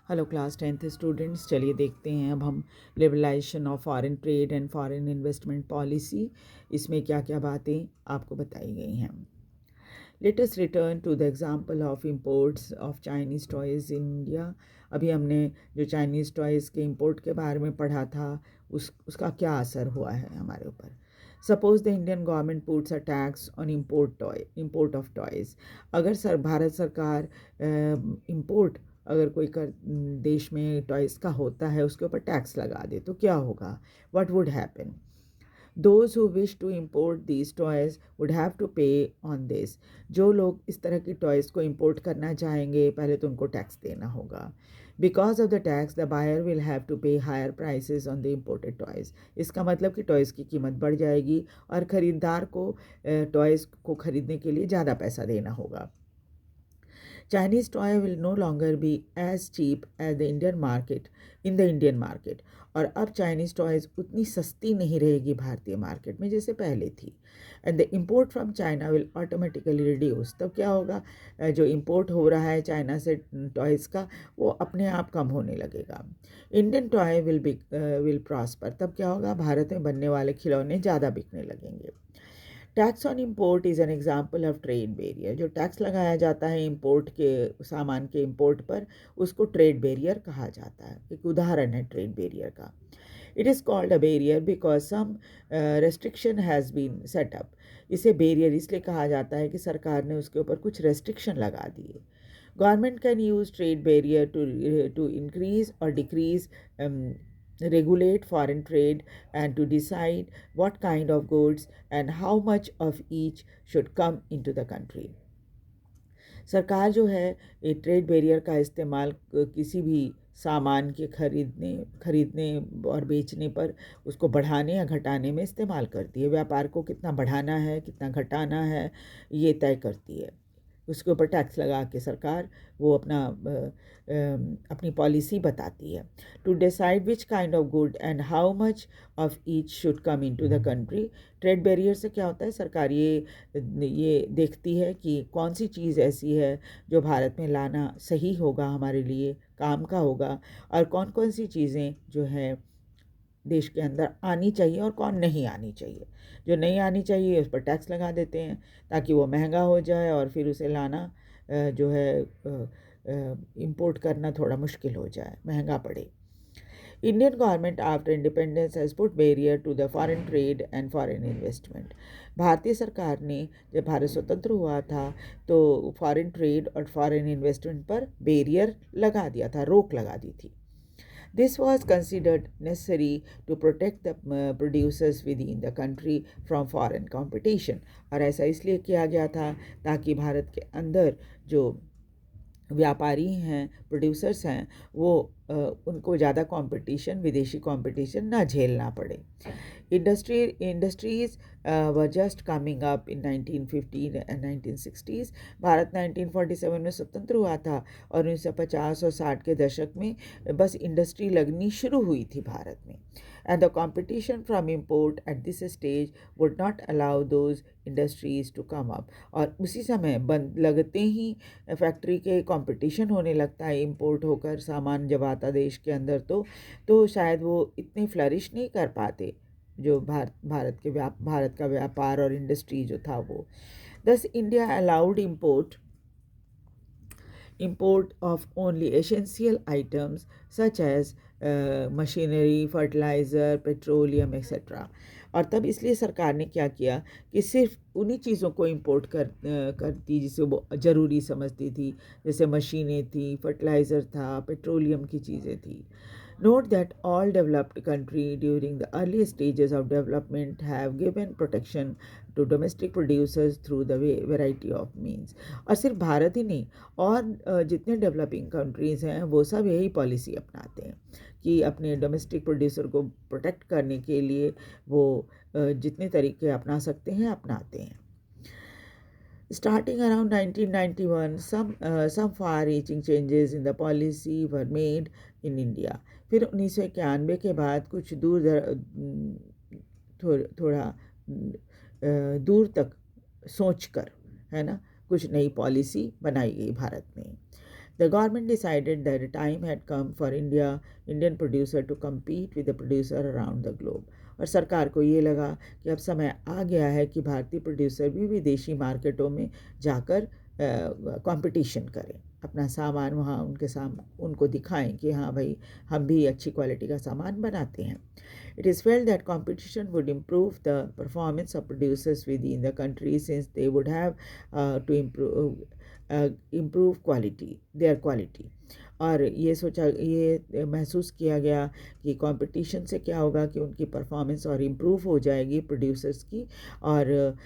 Hello class 10th students, चलिए देखते हैं अब हम liberalisation of foreign trade and foreign investment policy, इसमें क्या क्या बातें आपको बताई गई हैं। Let us return to the example of imports of Chinese toys in India. अभी हमने जो चाइनीज़ टॉयज़ के इंपोर्ट के बारे में पढ़ा था, उसका क्या असर हुआ है हमारे ऊपर। Suppose the Indian government puts a tax on import of toys. अगर भारत सरकार इम्पोर्ट अगर कोई देश में टॉयज़ का होता है, उसके ऊपर टैक्स लगा दे तो क्या होगा, what would happen. Those who wish to import these toys would have to pay on this. जो लोग इस तरह की टॉयज़ को इंपोर्ट करना चाहेंगे, पहले तो उनको टैक्स देना होगा। Because of the tax the buyer will have to pay higher prices on the imported toys. इसका मतलब कि टॉयज़ की कीमत बढ़ जाएगी और ख़रीदार को टॉयज़ को ख़रीदने के लिए ज़्यादा पैसा देना होगा। Chinese toy will no longer be as cheap as the Indian market in the Indian market। और अब चाइनीज़ टॉयज़ उतनी सस्ती नहीं रहेगी भारतीय मार्केट में जैसे पहले थी। And the import from China will automatically reduce. तब क्या होगा, जो इम्पोर्ट हो रहा है चाइना से टॉयज़ का, वो अपने आप कम होने लगेगा। Indian toy will prosper. तब क्या होगा, भारत में बनने वाले खिलौने ज़्यादा बिकने लगेंगे। Tax on import is an example of trade barrier. जो टैक्स लगाया जाता है इम्पोर्ट के सामान के इम्पोर्ट पर, उसको ट्रेड बैरियर कहा जाता है। एक उदाहरण है ट्रेड बैरियर का। It is called a barrier because some restriction has been set up. इसे बैरियर इसलिए कहा जाता है कि सरकार ने उसके ऊपर कुछ रेस्ट्रिक्शन लगा दिए। Government can use trade barrier to increase और decrease, regulate foreign trade, and to decide what kind of goods and how much of each should come into the country। सरकार जो है ये ट्रेड बैरियर का इस्तेमाल किसी भी सामान के खरीदने और बेचने पर उसको बढ़ाने या घटाने में इस्तेमाल करती है। व्यापार को कितना बढ़ाना है कितना घटाना है ये तय करती है। उसके ऊपर टैक्स लगा के सरकार वो अपनी पॉलिसी बताती है। To decide which kind of good and how much of each should come into the country. Trade barrier से क्या होता है, सरकार ये देखती है कि कौन सी चीज़ ऐसी है जो भारत में लाना सही होगा, हमारे लिए काम का होगा, और कौन कौन सी चीज़ें जो है देश के अंदर आनी चाहिए और कौन नहीं आनी चाहिए। जो नहीं आनी चाहिए उस पर टैक्स लगा देते हैं ताकि वो महंगा हो जाए और फिर उसे लाना जो है इंपोर्ट करना थोड़ा मुश्किल हो जाए, महंगा पड़े। Indian government after independence has put barrier to the foreign trade and foreign investment. भारतीय सरकार ने जब भारत स्वतंत्र हुआ था तो फॉरेन ट्रेड और फॉरेन इन्वेस्टमेंट पर बैरियर लगा दिया था, रोक लगा दी थी। This was considered necessary to protect the producers within the country from foreign competition। और ऐसा इसलिए किया गया था ताकि भारत के अंदर जो व्यापारी हैं, प्रोड्यूसर्स हैं, वो उनको ज़्यादा कंपटीशन, विदेशी कंपटीशन ना झेलना पड़े। Industries were just coming up in 1915 and 1960s। Bharat 1947 में स्वतंत्र हुआ था और 1950 और 60 के दशक में बस इंडस्ट्री लगनी शुरू हुई थी भारत में। And the competition from import at this stage would not allow those industries to come up. और उसी समय बंद लगते ही फैक्ट्री के कंपटीशन होने लगता है, इंपोर्ट होकर सामान जब आता देश के अंदर तो शायद वो इतने फ्लरिश नहीं कर पाते जो भारत का व्यापार और इंडस्ट्री जो था वो। दस India allowed import of only essential items such as machinery, fertiliser, petroleum etcetera. और तब इसलिए सरकार ने क्या किया कि सिर्फ उन्हीं चीज़ों को इंपोर्ट करती जिसे वो ज़रूरी समझती थी, जैसे मशीनें थी, फर्टिलाइज़र था, पेट्रोलियम की चीज़ें थी। Note that all developed countries during the early stages of development have given protection to domestic producers through the variety of means। और सिर्फ भारत ही नहीं, और जितने डेवलपिंग कंट्रीज़ हैं वो सब यही पॉलिसी अपनाते हैं कि अपने डोमेस्टिक प्रोड्यूसर को प्रोटेक्ट करने के लिए वो जितने तरीके अपना सकते हैं अपनाते हैं। Starting around 1991, some far-reaching changes in the policy were made in India। फिर 1991 के बाद कुछ थोड़ा दूर तक सोचकर, है ना, कुछ नई पॉलिसी बनाई गई भारत में। The government decided that the time had come for Indian producer to compete with the producer around the globe. और सरकार को ये लगा कि अब समय आ गया है कि भारतीय प्रोड्यूसर भी विदेशी मार्केटों में जाकर कंपटीशन करें, अपना सामान वहाँ उनको दिखाएं कि हाँ भाई हम भी अच्छी क्वालिटी का सामान बनाते हैं. It is felt that competition would improve the performance of producers within the country since they would have to improve their quality. और ये महसूस किया गया कि कंपटीशन से क्या होगा कि उनकी परफॉर्मेंस और इम्प्रूव हो जाएगी प्रोड्यूसर्स की, और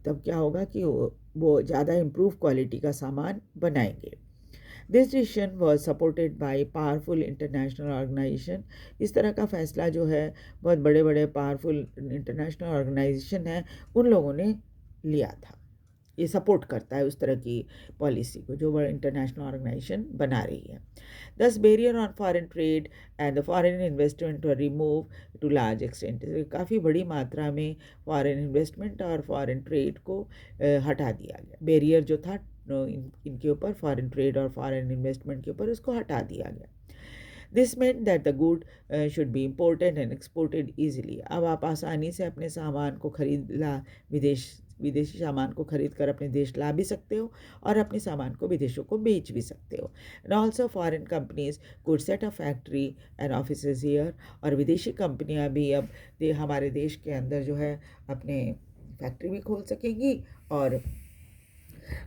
तब क्या होगा कि वो ज़्यादा इम्प्रूव क्वालिटी का सामान बनाएंगे. This decision was supported by powerful international organization. इस तरह का फ़ैसला जो है बहुत बड़े बड़े पावरफुल इंटरनेशनल ऑर्गेनाइजेशन हैं उन लोगों ने लिया था. ये सपोर्ट करता है उस तरह की पॉलिसी को जो बड़ा इंटरनेशनल ऑर्गेनाइजेशन बना रही है. This barrier on foreign trade and the foreign investment were remove to large extent. काफ़ी बड़ी मात्रा में फॉरेन इन्वेस्टमेंट और फॉरेन ट्रेड को हटा दिया गया. बैरियर जो था इनके ऊपर, फॉरेन ट्रेड और फॉरेन इन्वेस्टमेंट के ऊपर, उसको हटा दिया गया. This meant that the good should be imported and exported easily. अब आप आसानी से अपने सामान को विदेशी सामान को खरीद कर अपने देश ला भी सकते हो और अपने सामान को विदेशों को बेच भी सकते हो. And also foreign companies could set a factory and offices here. और विदेशी कंपनियां भी अब हमारे देश के अंदर जो है अपने फैक्ट्री भी खोल सकेंगी और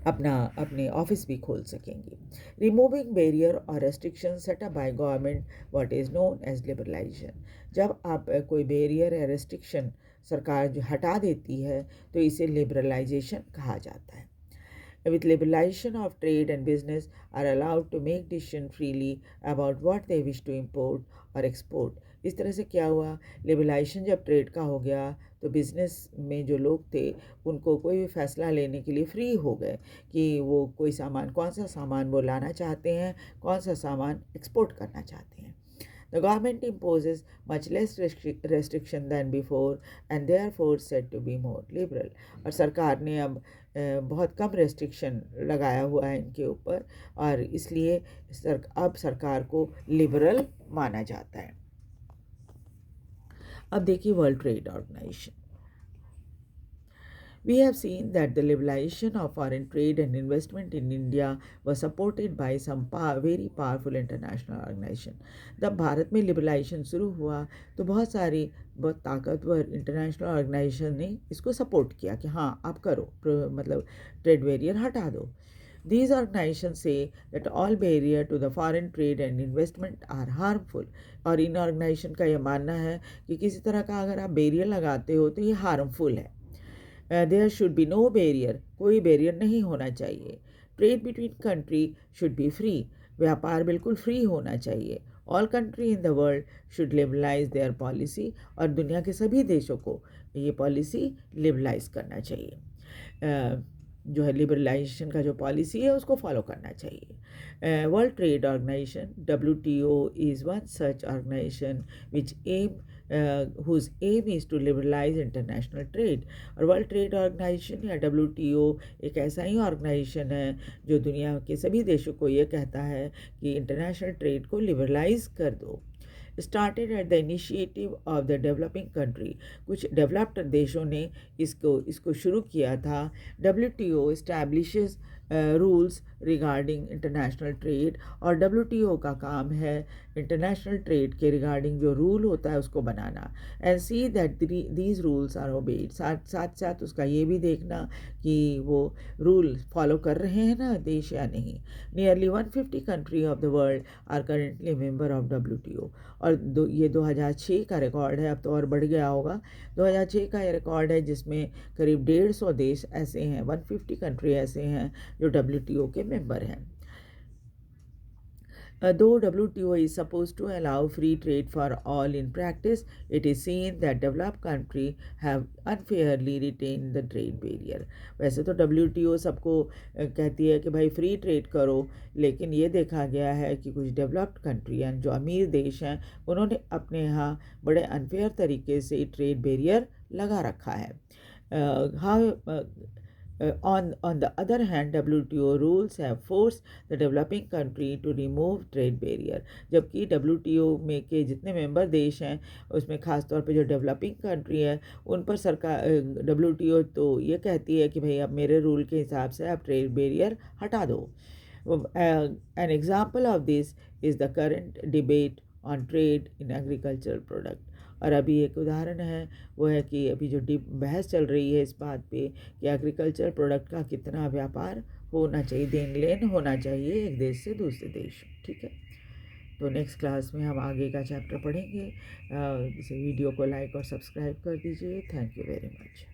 अपने ऑफिस भी खोल सकेंगी. रिमूविंग बैरियर और restriction set up by government what is known as liberalization. जब आप कोई बैरियर या रेस्ट्रिक्शन सरकार जो हटा देती है तो इसे लिबरलाइजेशन कहा जाता है. With liberalization of trade and business are allowed to make decision freely about what they wish to import or export. इस तरह से क्या हुआ, लिबरलाइजेशन जब ट्रेड का हो गया तो बिज़नेस में जो लोग थे उनको कोई भी फैसला लेने के लिए फ्री हो गए कि वो कोई सामान, कौन सा सामान वो लाना चाहते हैं, कौन सा सामान एक्सपोर्ट करना चाहते हैं. The government imposes much less restriction than before and therefore said to be more liberal. और सरकार ने अब बहुत कम रेस्ट्रिक्शन लगाया हुआ है इनके ऊपर और इसलिए अब सरकार को लिबरल माना जाता है. अब देखिए world trade organization. We have seen that the liberalization of foreign trade and investment in India was supported by some very powerful international organization. जब भारत में लिबरलाइजेशन शुरू हुआ तो बहुत ताकतवर इंटरनेशनल ऑर्गेनाइजेशन ने इसको सपोर्ट किया कि हाँ आप करो, मतलब ट्रेड बैरियर हटा दो. These organizations say that all barrier to the foreign trade and investment are harmful. और इन ऑर्गेनाइजेशन का यह मानना है कि किसी तरह का अगर आप बैरियर लगाते हो तो ये हार्मफुल है. There should be no barrier, कोई बैरियर नहीं होना चाहिए. Trade between country should be free, व्यापार बिल्कुल फ्री होना चाहिए. All country in the world should liberalize their policy, और दुनिया के सभी देशों को ये पॉलिसी लिबरलाइज करना चाहिए. जो है लिबरलाइजेशन का जो पॉलिसी है उसको फॉलो करना चाहिए. World trade organization WTO is one such organization which whose aim is to liberalize international trade. और वर्ल्ड ट्रेड ऑर्गेनाइजेशन या WTO एक ऐसा ही ऑर्गेनाइजेशन है जो दुनिया के सभी देशों को ये कहता है कि इंटरनेशनल ट्रेड को लिबरलाइज कर दो. Started at the initiative of the developing country, कुछ डेवलप्ड देशों ने इसको शुरू किया था. WTO establishes rules regarding international trade, और WTO का काम है इंटरनेशनल ट्रेड के रिगार्डिंग जो रूल होता है उसको बनाना. And see that these rules are obeyed, साथ साथ उसका ये भी देखना कि वो रूल फॉलो कर रहे हैं ना देश या नहीं. Nearly 150 country of the world are currently member of WTO. और ये 2006 का रिकॉर्ड है, अब तो और बढ़ गया होगा. 2006 का ये रिकॉर्ड है जिसमें करीब 150 देश ऐसे हैं, 150 कंट्री ऐसे हैं जो WTO के मेंबर हैं. Though WTO is supposed to allow free trade for all, in practice it is seen that developed countries have unfairly retained the trade barrier. वैसे तो WTO सबको कहती है कि भाई फ्री ट्रेड करो, लेकिन ये देखा गया है कि कुछ डेवलप्ड कंट्री हैं जो अमीर देश हैं उन्होंने अपने यहाँ बड़े अनफेयर तरीके से ट्रेड बैरियर लगा रखा है. On the other hand, WTO rules have forced the developing country to remove trade barrier. जबकि WTO में के जितने मेंबर देश हैं उसमें ख़ास तौर पे जो डेवलपिंग कंट्री है उन पर सरकार WTO तो ये कहती है कि भाई अब मेरे रूल के हिसाब से आप ट्रेड बैरियर हटा दो. An example of this is the current debate on trade in agricultural product. और अभी एक उदाहरण है वो है कि अभी जो बहस चल रही है इस बात पे कि एग्रीकल्चर प्रोडक्ट का कितना व्यापार होना चाहिए, देन लेन होना चाहिए एक देश से दूसरे देश. ठीक है, तो नेक्स्ट क्लास में हम आगे का चैप्टर पढ़ेंगे. इसे वीडियो को लाइक और सब्सक्राइब कर दीजिए. Thank you very much.